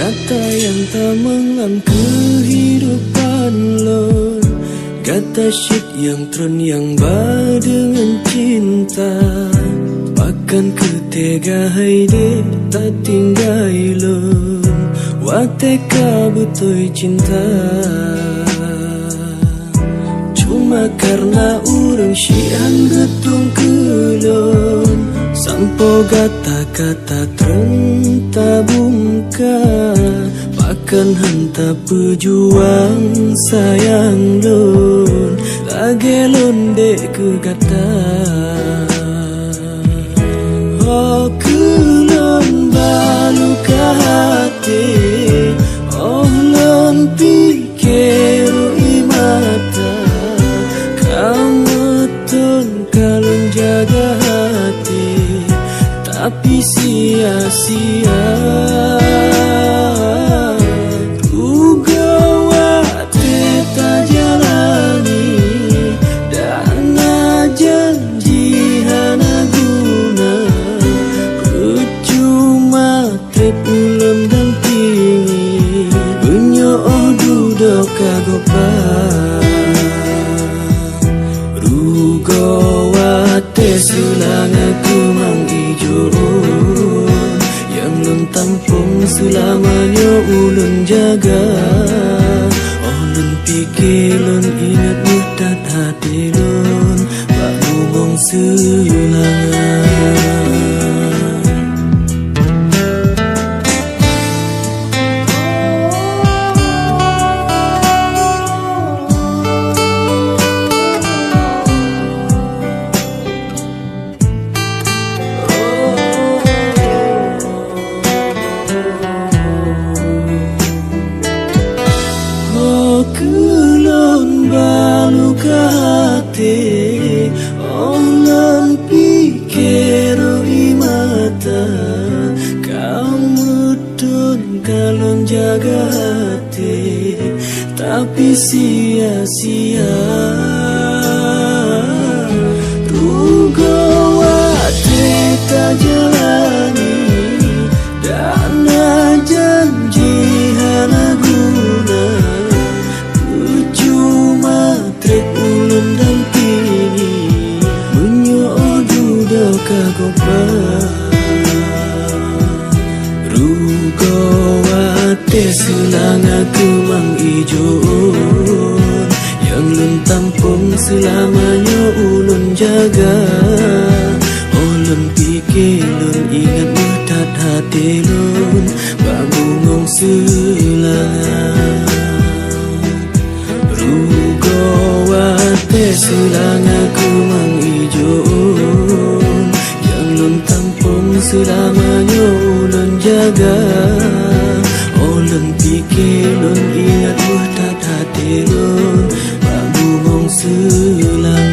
Kata yang tak mengelam kehidupan lo, kata shit yang tren yang bar dengan cinta. Bahkan ketega haide tak tinggai lo, wateka betul cinta. Cuma karena urang syian getung kelon, sampo kata-kata terenta bungka. Bahkan hanta pejuang sayang lon, lagi londe ke kata. Oh kelon balu ke hati, oh lon pikir imata. Kamu tun kalon jaga hati, tapi sia-sia. Ruga wate tak jalani, dana janji hana guna. Percuma trip ulam dan tinggi, benyoh duduk kagopan. Ruga wate sulang aku mangijo, yang lon tampung selamanya ulun jaga. Oh lon pikir lon ingat mudat hati lon, bak ngomong selangan. Kelon balu ke hati, oh lon pikir imata. Kamu tun kalon jaga hati, tapi sia-sia. Ruga wate tak jalani, dana janji hana guna. Ulun dan kini menyoh duduk kagopan. Ruga wate sulang aku mangijon, yang lun tampung selamanya ulun jaga. Oh lun pikir lun ingat mudat hati lun, bangungong selangan. Ruga wate sulang aku mangijon, yang lon tampung selamanya ulun jaga. Oh lon pikir lun ingat mudat hati lun, bangungong selangan.